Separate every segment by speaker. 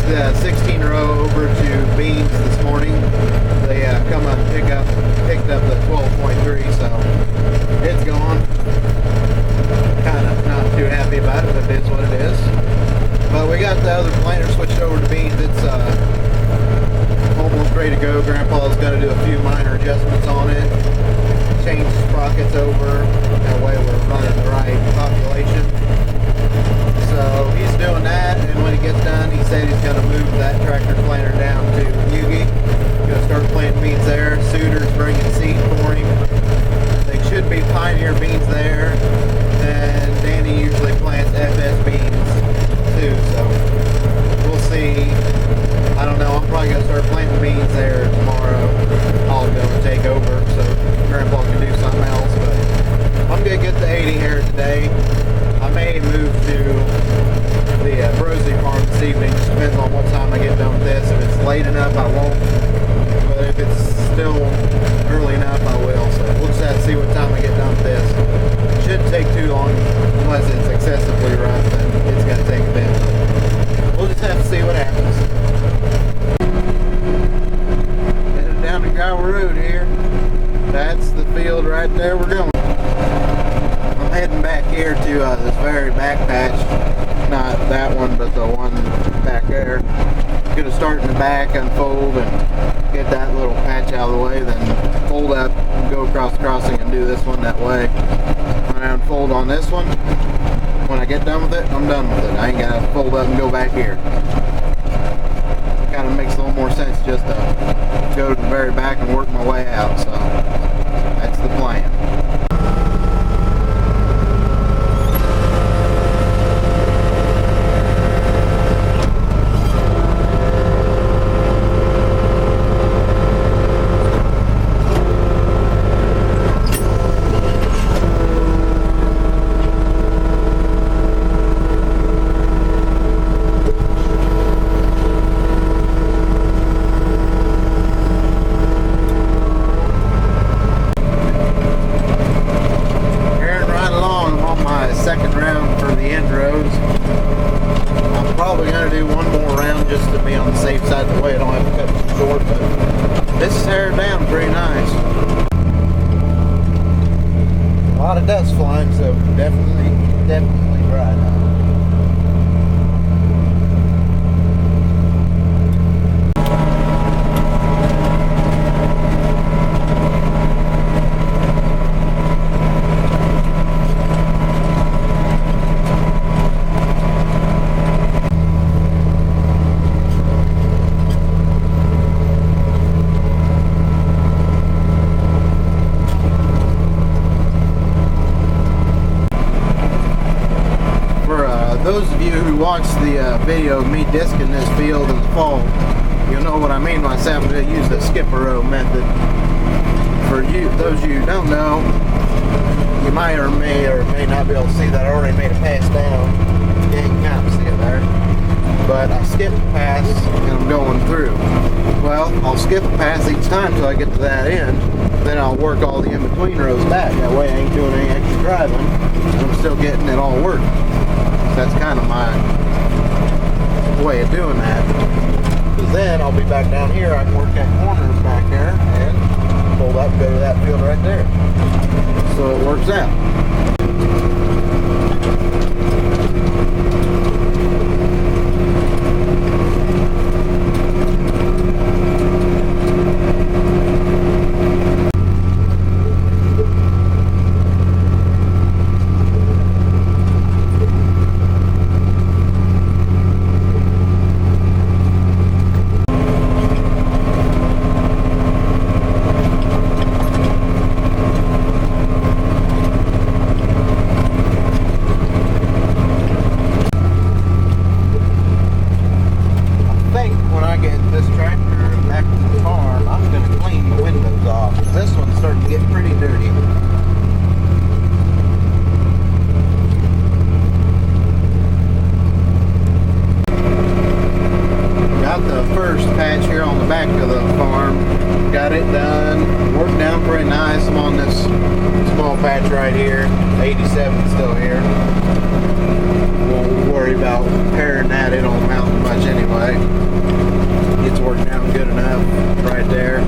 Speaker 1: the 16 row over to beans this morning. They come up and picked up the 12.3, so it's gone. Kind of not too happy about it, but it is what it is. But we got the other planter switched over to beans. It's almost ready to go. Grandpa's going to do a few minor adjustments on it, change the sprockets over, that way we're running the right population. So he's doing that, and when he gets done, he said he's going to move that tractor planter down to Yugi. Going to start planting beans there. Suitor's bringing seed for him. They should be Pioneer beans there, and Danny usually plants FS beans too, so we'll see. I don't know, I'm probably going to start planting beans there tomorrow. I'll go and take over so Grandpa can do something else, but I'm going to get the 80 here today. I may move to the Brosey farm this evening. Just depends on what time I get done with this. If it's late enough, I won't. But if it's still early enough, I will. So we'll just have to see what time I get done with this. It shouldn't take too long unless it's excessively rough, then it's going to take a bit. We'll just have to see what happens. Headed down the gravel road here. That's the field right there we're going. I'm heading back here to this very back patch. Not that one, but the one back there. Gonna start in the back, unfold, and get that little patch out of the way, then fold up, go across the crossing, and do this one that way. When I unfold on this one, when I get done with it, I'm done with it. I ain't gotta fold up and go back here. Kind of makes a little more sense just to go to the very back and work my way out. So that's the plan. Second round for the end rows. I'm probably going to do one more round just to be on the safe side of the way. I don't have to cut it short, but this is tearing down pretty nice. A lot of dust flying, so definitely dry now. Those of you who watched the video of me disking this field in the fall, you'll know what I mean when I say I'm going to use the skipper row method. For you, those of you who don't know, you might or may not be able to see that I already made a pass down. Yeah, you can kind of see it there. But I skipped a pass and I'm going through. Well, I'll skip a pass each time until I get to that end. Then I'll work all the in-between rows back. That way I ain't doing any extra driving. And I'm still getting it all worked. That's kind of my way of doing that. Because then I'll be back down here. I can work that corners back there and pull up and go to that field right there. So it works out. patch right here. 87 still here. Won't worry about repairing that. It don't amount to much anyway. It's working out good enough right there.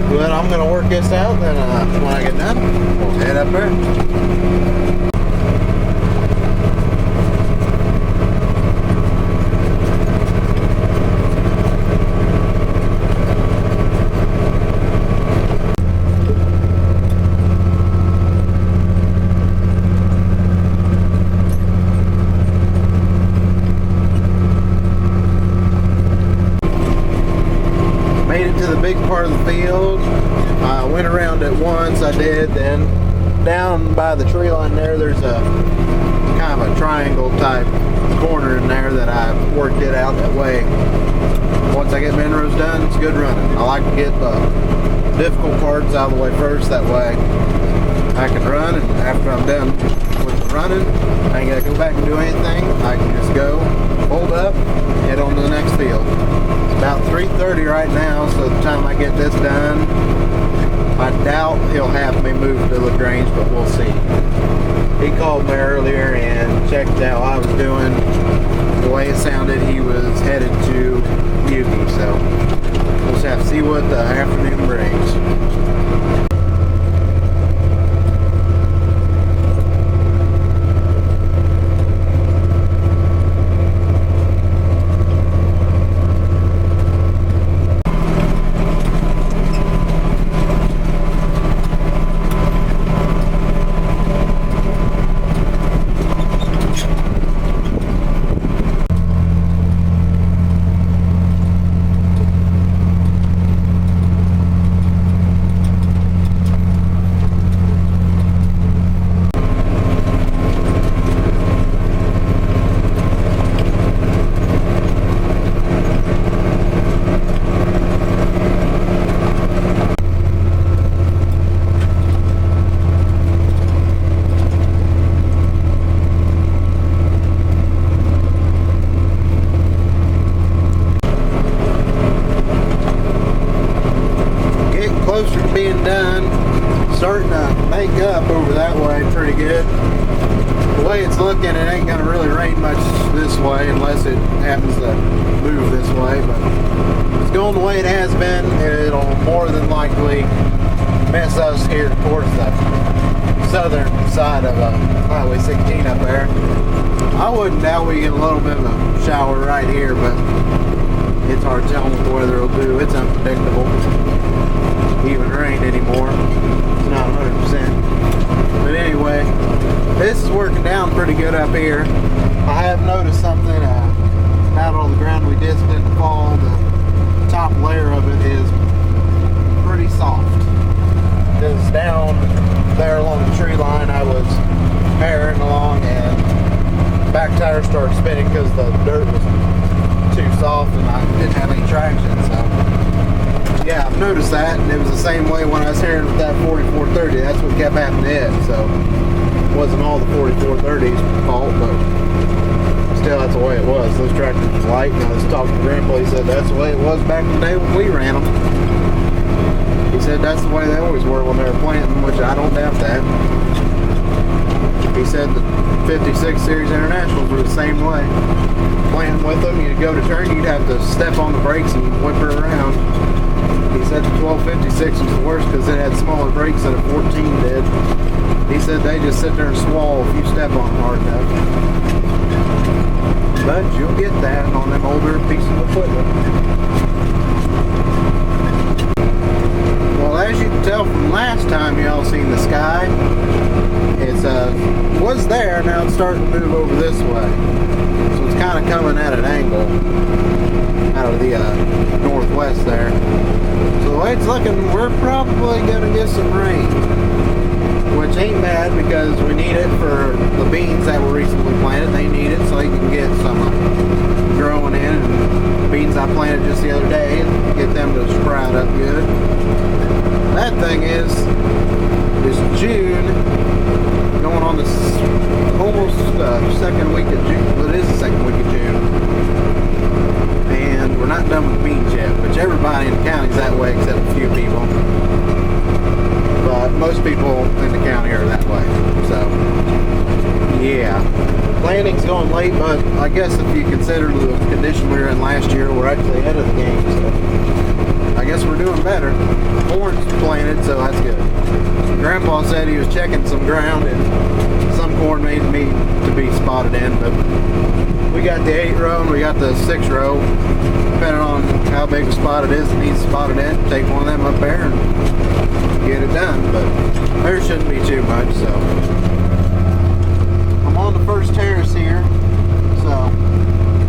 Speaker 1: But I'm gonna work this out, then when I get done, we'll head up there. Big part of the field. I went around it once, I did, then down by the tree line there's a kind of a triangle type corner in there that I worked it out that way. Once I get my rows done, it's good running. I like to get the difficult parts out of the way first, that way I can run, and after I'm done with the running, I ain't gotta go back and do anything. I can just go, hold up, head on to the next field. About 3:30 right now, so the time I get this done, I doubt he'll have me move to LaGrange, but we'll see. He called me earlier and checked out how I was doing. The way it sounded, he was headed to Yuki, so we'll just have to see what the afternoon brings. Closer to being done, starting to make up over that way pretty good. The way it's looking, it ain't going to really rain much this way unless it happens to move this way, but if it's going the way it has been, it'll more than likely mess us here towards the southern side of Highway 16 up there. I wouldn't doubt we get a little bit of a shower right here, but it's hard telling what the weather will do. It's unpredictable. Even rain anymore. It's not 100%. But anyway, this is working down pretty good up here. I have noticed something out on the ground we disced in the fall. The top layer of it is pretty soft. Because down there along the tree line, I was herring along and back tire started spinning because the dirt was too soft and I didn't have any traction. So yeah, I've noticed that, and it was the same way when I was herring with that 4430. That's what kept happening to it. So it wasn't all the 4430's fault, but still, that's the way it was. Those tractors were light, and I was talking to Grandpa. He said that's the way it was back in the day when we ran them. He said that's the way they always were when they were planting, which I don't doubt that. He said the 56 Series Internationals were the same way. Planting with them, you'd go to turn, you'd have to step on the brakes and whip her around. He said the 1256 was the worst because it had smaller brakes than a 14 did. He said they just sit there and swall if you step on them hard enough. But you'll get that on them older pieces of equipment. Well, as you can tell from last time y'all seen the sky, it's was there, now it's starting to move over this way. So it's kind of coming at an angle out of the northwest there. So the way it's looking, we're probably going to get some rain, which ain't bad because we need it for the beans that were recently planted. They need it so they can get some growing in. And the beans I planted just the other day, and get them to sprout up good. Bad thing is, it's June, going on this almost second week of June. Well, it is the second week of June. And we're not done with beans yet, which everybody in the county is that way except a few people. But most people in the county are that way. So, yeah. Planting's going late, but I guess if you consider the condition we were in last year, we're actually ahead of the game. So I guess we're doing better. Corn's planted, so that's good. Grandpa said he was checking some ground, and some corn may need to be spotted in, but we got the 8 row and we got the 6 row. Depending on how big a spot it is that needs spotted in, take one of them up there and get it done. But there shouldn't be too much, so. I'm on the first terrace here, so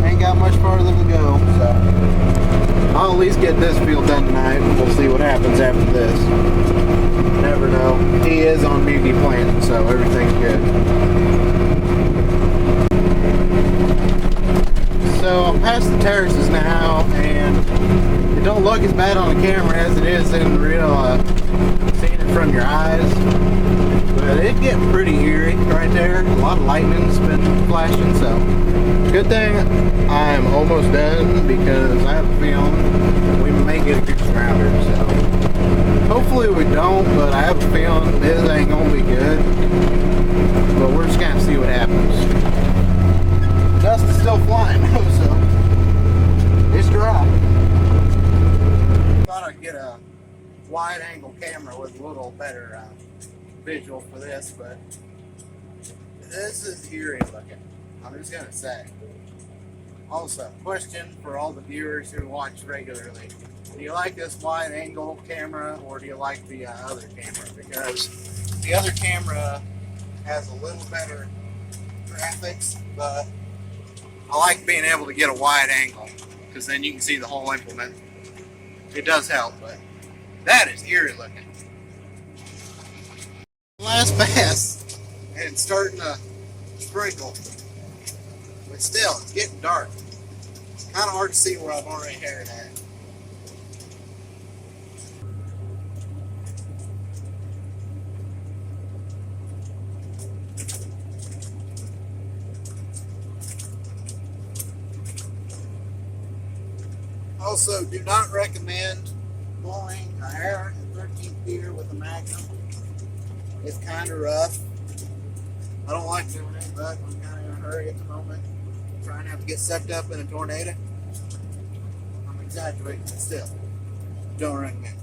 Speaker 1: ain't got much farther to go. So I'll at least get this field done tonight, and we'll see what happens after this. Never know. He is on muni planting, so everything's good. So I'm past the terraces now, and it don't look as bad on the camera as it is in real, seeing it from your eyes. But it getting pretty eerie right there. A lot of lightning's been flashing, so good thing I'm almost done, because I have a feeling we may get a goose rounder. So hopefully we don't, but I have a feeling this ain't gonna be good. But we're just gonna see what happens. Dust is still flying though, so it's dry. Thought I'd get a wide angle camera with a little better visual for this, but this is eerie looking. I'm just gonna say. Also, question for all the viewers who watch regularly: do you like this wide angle camera, or do you like the other camera? Because the other camera has a little better graphics, but I like being able to get a wide angle, because then you can see the whole implement. It does help, but that is eerie looking. Last pass, and it's starting to sprinkle, but still, it's getting dark. It's kind of hard to see where I've already headed at. Also, do not recommend blowing a harrow in 13th gear with a Magnum. It's kind of rough. I don't like doing it, but I'm kind of in a hurry at the moment. I'm trying not to get sucked up in a tornado. I'm exaggerating, but still, don't recommend it.